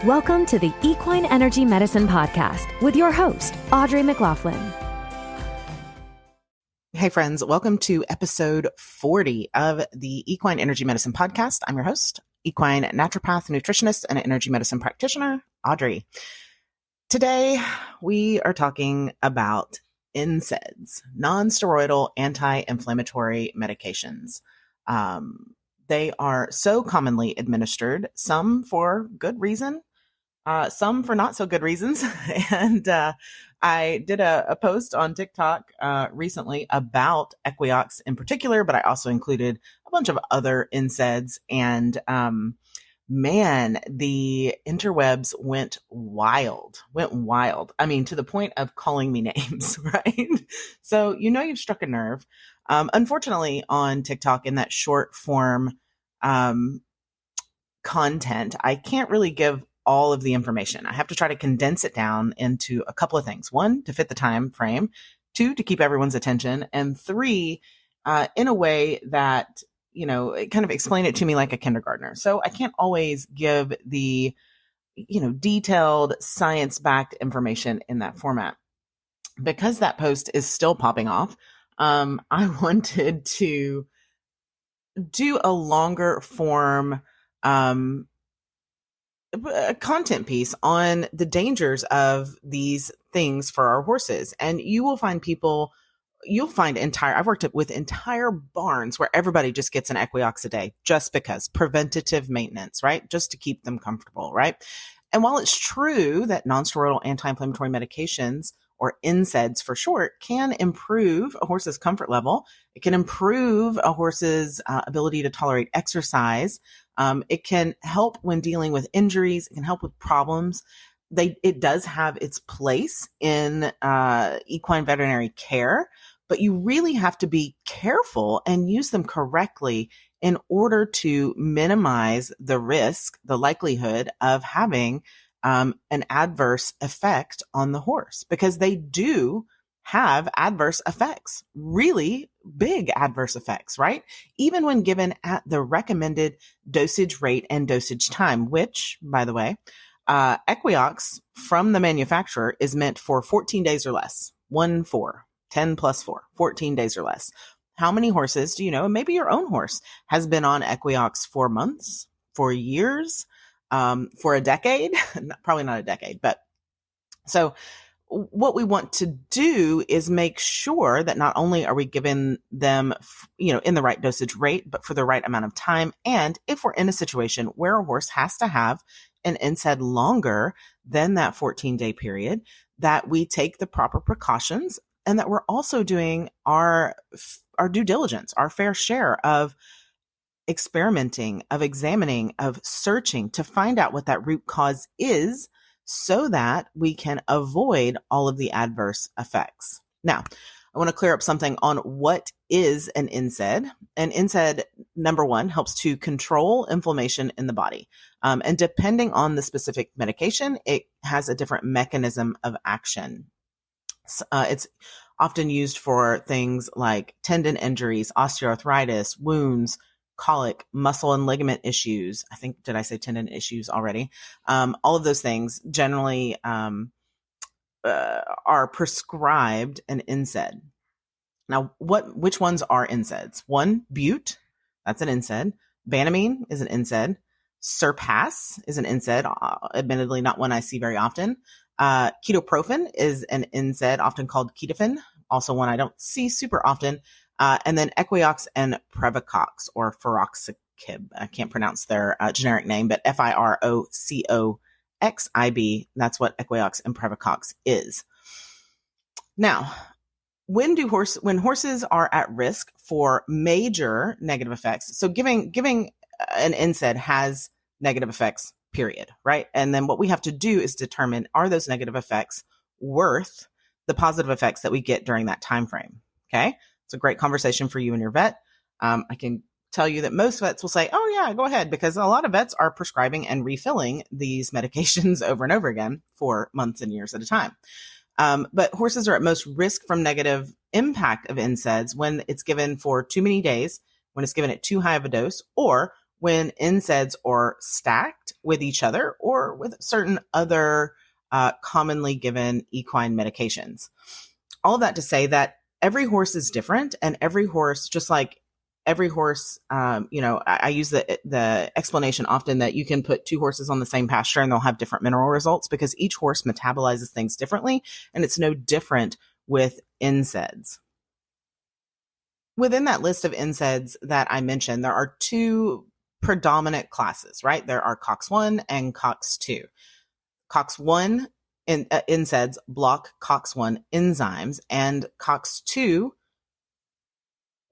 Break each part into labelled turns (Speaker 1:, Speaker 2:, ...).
Speaker 1: Welcome to the Equine Energy Medicine Podcast with your host, Audrey McLaughlin.
Speaker 2: Hey friends, welcome to episode 40 of the Equine Energy Medicine Podcast. I'm your host, equine naturopath, nutritionist, and energy medicine practitioner, Audrey. Today, we are talking about NSAIDs, non-steroidal anti-inflammatory medications. They are so commonly administered, some for good reason, some for not so good reasons. And I did a post on TikTok recently about Equiox in particular, but I also included a bunch of other NSAIDs. And man, the interwebs went wild. I mean, to the point of calling me names, right? So, you've struck a nerve. Unfortunately, on TikTok, in that short form content, I can't really give all of the information. I have to try to condense it down into a couple of things. One, to fit the time frame. Two, to keep everyone's attention. And three, in a way that, kind of explain it to me like a kindergartner. So I can't always give the, detailed science-backed information in that format. Because that post is still popping off, I wanted to do a longer form a content piece on the dangers of these things for our horses. And you'll find I've worked with entire barns where everybody just gets an Equiox a day just because preventative maintenance, right? Just to keep them comfortable, right? And while it's true that non-steroidal anti-inflammatory medications, or NSAIDs for short, can improve a horse's comfort level. It can improve a horse's ability to tolerate exercise. It can help when dealing with injuries. It can help with problems. It does have its place in equine veterinary care, but you really have to be careful and use them correctly in order to minimize the risk, the likelihood of having an adverse effect on the horse, because they do have adverse effects, really big adverse effects, right? Even when given at the recommended dosage rate and dosage time, which, by the way, Equiox from the manufacturer is meant for 14 days or less. 10 plus 4, 14 days or less. How many horses do you know? Maybe your own horse has been on Equiox for months, for years, for a decade, probably not a decade, but so what we want to do is make sure that not only are we giving them, in the right dosage rate, but for the right amount of time. And if we're in a situation where a horse has to have an NSAID longer than that 14-day period, that we take the proper precautions and that we're also doing our due diligence, our fair share of experimenting, of examining, of searching to find out what that root cause is so that we can avoid all of the adverse effects. Now, I want to clear up something on what is an NSAID. An NSAID, number one, helps to control inflammation in the body. And depending on the specific medication, it has a different mechanism of action. It's often used for things like tendon injuries, osteoarthritis, wounds, colic, muscle and ligament issues. Did I say tendon issues already? All of those things generally are prescribed an NSAID. Now, which ones are NSAIDs? One, bute, that's an NSAID. Banamine is an NSAID. Surpass is an NSAID, admittedly not one I see very often. Ketoprofen is an NSAID, often called Ketofen, also one I don't see super often. And then Equiox and Previcox, or Firoxicib. I can't pronounce their generic name, but Firocoxib. That's what Equiox and Previcox is. Now, when horses are at risk for major negative effects, so giving an NSAID has negative effects, period, right? And then what we have to do is determine, are those negative effects worth the positive effects that we get during that time frame? Okay. It's a great conversation for you and your vet. I can tell you that most vets will say, oh yeah, go ahead, because a lot of vets are prescribing and refilling these medications over and over again for months and years at a time. But horses are at most risk from negative impact of NSAIDs when it's given for too many days, when it's given at too high of a dose, or when NSAIDs are stacked with each other or with certain other commonly given equine medications. All of that to say that every horse is different, and every horse, just like every horse, I use the explanation often that you can put two horses on the same pasture and they'll have different mineral results because each horse metabolizes things differently, and it's no different with NSAIDs. Within that list of NSAIDs that I mentioned, there are two predominant classes, right? There are COX-1 and COX-2. COX-1 NSAIDs block COX-1 enzymes, and COX-2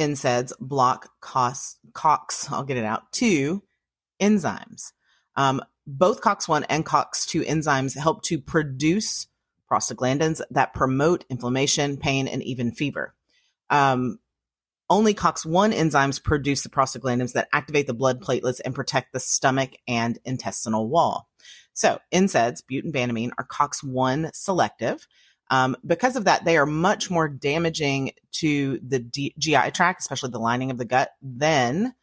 Speaker 2: NSAIDs block COX-2 enzymes. Both COX-1 and COX-2 enzymes help to produce prostaglandins that promote inflammation, pain, and even fever. Only COX-1 enzymes produce the prostaglandins that activate the blood platelets and protect the stomach and intestinal wall. So NSAIDs, butanbanamine, are COX-1 selective. Because of that, they are much more damaging to the GI tract, especially the lining of the gut, than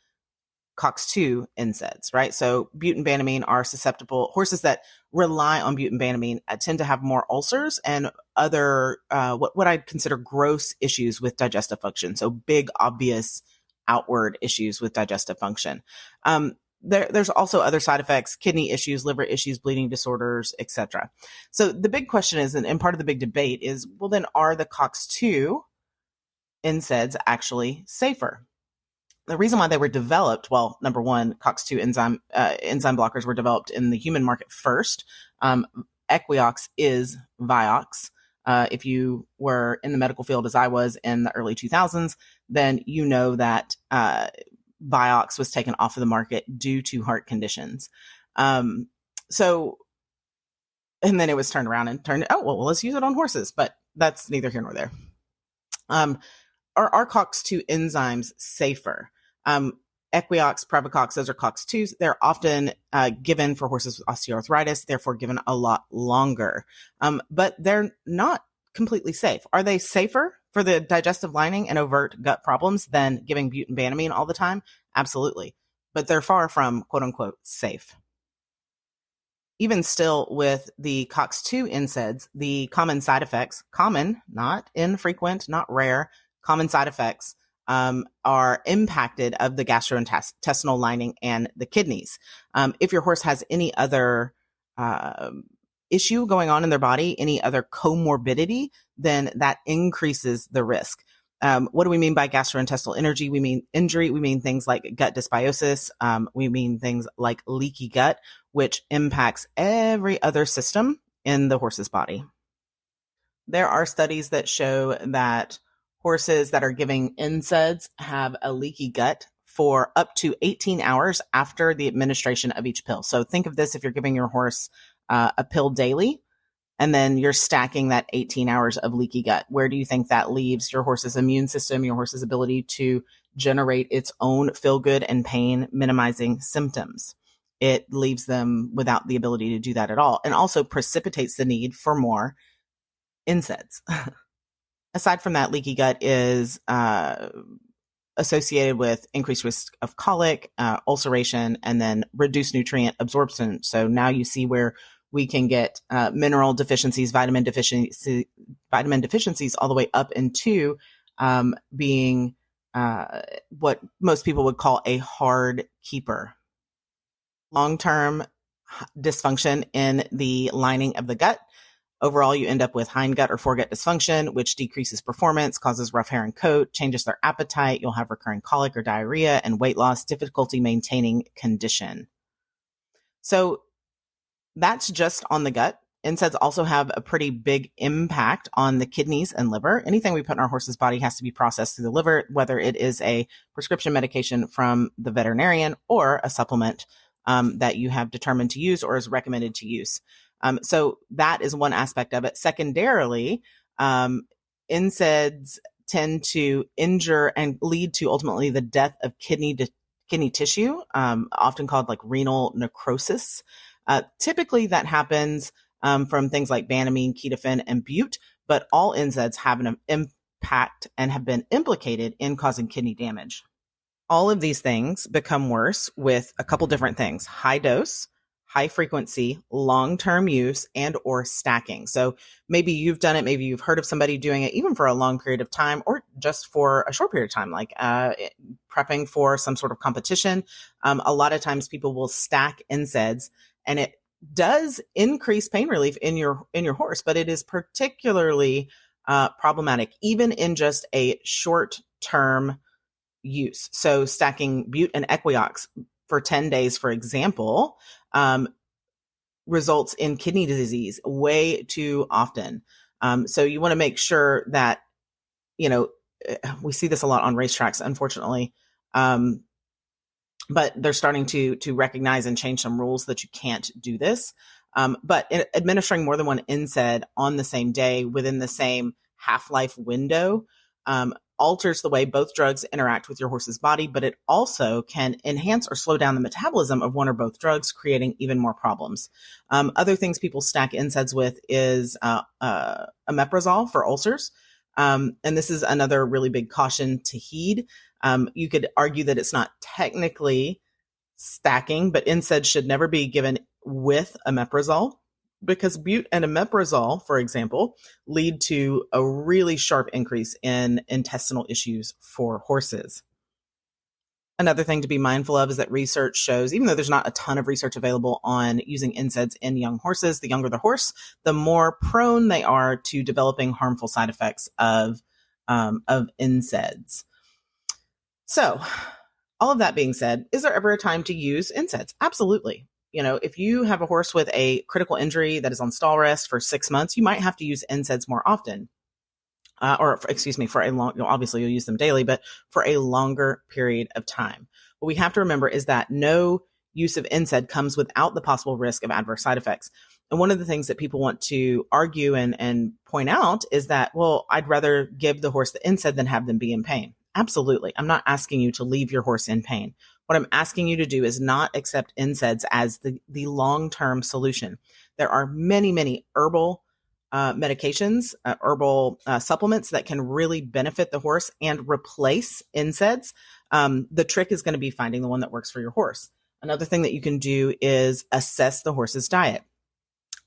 Speaker 2: COX-2 NSAIDs, right? So butanbanamine are susceptible. Horses that rely on butanbanamine tend to have more ulcers and other, what I'd consider gross issues with digestive function. So big, obvious outward issues with digestive function. There's also other side effects, kidney issues, liver issues, bleeding disorders, etc. So the big question is, and part of the big debate is, well, then are the COX-2 NSAIDs actually safer? The reason why they were developed, well, number one, COX-2 enzyme blockers were developed in the human market first. Equiox is Vioxx. If you were in the medical field as I was in the early 2000s, then you know that Vioxx was taken off of the market due to heart conditions. And then it was turned around and let's use it on horses, but that's neither here nor there. Are COX-2 enzymes safer? Equiox, Previcox, those are COX-2s. They're often given for horses with osteoarthritis, therefore given a lot longer. But they're not completely safe. Are they safer for the digestive lining and overt gut problems than giving butanbanamine all the time? Absolutely. But they're far from quote unquote safe. Even still with the COX-2 NSAIDs, the common side effects, common, not infrequent, not rare, common side effects are impacted of the gastrointestinal lining and the kidneys. If your horse has any other issue going on in their body, any other comorbidity, then that increases the risk. What do we mean by gastrointestinal injury? We mean things like gut dysbiosis. We mean things like leaky gut, which impacts every other system in the horse's body. There are studies that show that horses that are giving NSAIDs have a leaky gut for up to 18 hours after the administration of each pill. So think of this: if you're giving your horse a pill daily, and then you're stacking that 18 hours of leaky gut, where do you think that leaves your horse's immune system, your horse's ability to generate its own feel-good and pain minimizing symptoms? It leaves them without the ability to do that at all, and also precipitates the need for more NSAIDs. Aside from that, leaky gut is associated with increased risk of colic, ulceration, and then reduced nutrient absorption. So now you see where we can get mineral deficiencies, vitamin deficiencies, all the way up into being what most people would call a hard keeper. Long-term dysfunction in the lining of the gut. Overall, you end up with hindgut or foregut dysfunction, which decreases performance, causes rough hair and coat, changes their appetite. You'll have recurring colic or diarrhea and weight loss, difficulty maintaining condition. So that's just on the gut. NSAIDs also have a pretty big impact on the kidneys and liver. Anything we put in our horse's body has to be processed through the liver, whether it is a prescription medication from the veterinarian or a supplement that you have determined to use or is recommended to use. So that is one aspect of it. Secondarily, NSAIDs tend to injure and lead to ultimately the death of kidney tissue, often called like renal necrosis. Typically that happens from things like banamine, ketofen, and bute, but all NSAIDs have an impact and have been implicated in causing kidney damage. all of these things become worse with a couple different things: high dose, high frequency, long-term use, and or stacking. So maybe you've done it, maybe you've heard of somebody doing it even for a long period of time or just for a short period of time, like prepping for some sort of competition. A lot of times people will stack NSAIDs, and it does increase pain relief in your horse, but it is particularly problematic even in just a short-term use. So stacking bute and equiox for 10 days, for example, results in kidney disease way too often. So you want to make sure that, we see this a lot on racetracks, unfortunately. But they're starting to recognize and change some rules that you can't do this. But administering more than one NSAID on the same day within the same half-life window alters the way both drugs interact with your horse's body, but it also can enhance or slow down the metabolism of one or both drugs, creating even more problems. Other things people stack NSAIDs with is omeprazole for ulcers. And this is another really big caution to heed. You could argue that it's not technically stacking, but NSAIDs should never be given with omeprazole, because bute and omeprazole, for example, lead to a really sharp increase in intestinal issues for horses. Another thing to be mindful of is that research shows, even though there's not a ton of research available on using NSAIDs in young horses, the younger the horse, the more prone they are to developing harmful side effects of NSAIDs. So, all of that being said, is there ever a time to use NSAIDs? Absolutely. If you have a horse with a critical injury that is on stall rest for 6 months, you might have to use NSAIDs more often. For a long, obviously you'll use them daily, but for a longer period of time. What we have to remember is that no use of NSAID comes without the possible risk of adverse side effects. And one of the things that people want to argue and point out is that, well, I'd rather give the horse the NSAID than have them be in pain. Absolutely. I'm not asking you to leave your horse in pain. What I'm asking you to do is not accept NSAIDs as the long-term solution. There are many, many herbal medications, herbal supplements that can really benefit the horse and replace NSAIDs. The trick is going to be finding the one that works for your horse. Another thing that you can do is assess the horse's diet.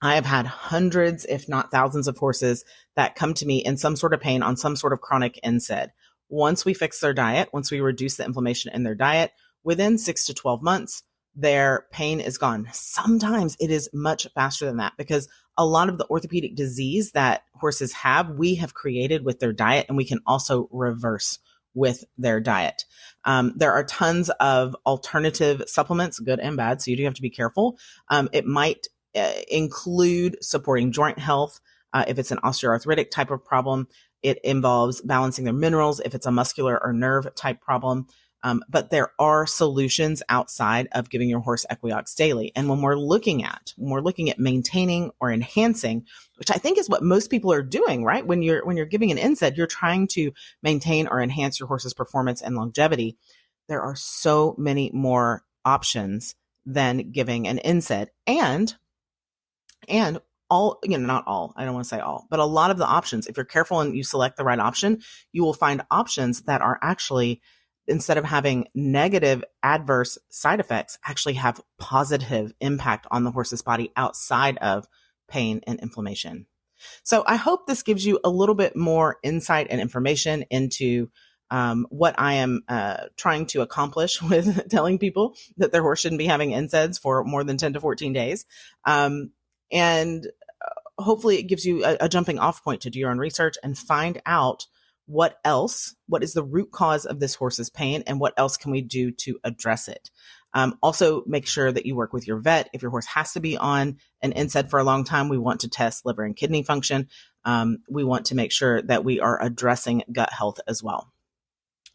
Speaker 2: I have had hundreds, if not thousands, of horses that come to me in some sort of pain on some sort of chronic NSAID. Once we fix their diet, once we reduce the inflammation in their diet, within 6 to 12 months, their pain is gone. Sometimes it is much faster than that, because a lot of the orthopedic disease that horses have, we have created with their diet, and we can also reverse with their diet. There are tons of alternative supplements, good and bad, so you do have to be careful. It might include supporting joint health. If it's an osteoarthritic type of problem, it involves balancing their minerals if it's a muscular or nerve type problem. But there are solutions outside of giving your horse Equiox daily. And when we're looking at maintaining or enhancing, which I think is what most people are doing, right? When you're giving an NSAID, you're trying to maintain or enhance your horse's performance and longevity. There are so many more options than giving an NSAID. And all, not all, I don't want to say all, but a lot of the options, if you're careful and you select the right option, you will find options that are actually, instead of having negative adverse side effects, actually have positive impact on the horse's body outside of pain and inflammation. So I hope this gives you a little bit more insight and information into what I am trying to accomplish with telling people that their horse shouldn't be having NSAIDs for more than 10 to 14 days. And hopefully it gives you a jumping off point to do your own research and find out what is the root cause of this horse's pain, and what else can we do to address it. Also, make sure that you work with your vet. If your horse has to be on an NSAID for a long time, we want to test liver and kidney function. We want to make sure that we are addressing gut health as well.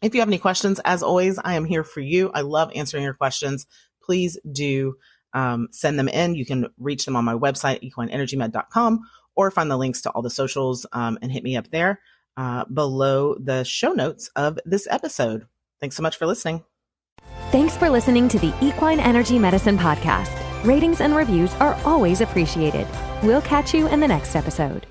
Speaker 2: If you have any questions, as always, I am here for you. I love answering your questions. Please do send them in. You can reach them on my website, equineenergymed.com, or find the links to all the socials and hit me up there below the show notes of this episode. Thanks so much for listening.
Speaker 1: Thanks for listening to the Equine Energy Medicine Podcast. Ratings and reviews are always appreciated. We'll catch you in the next episode.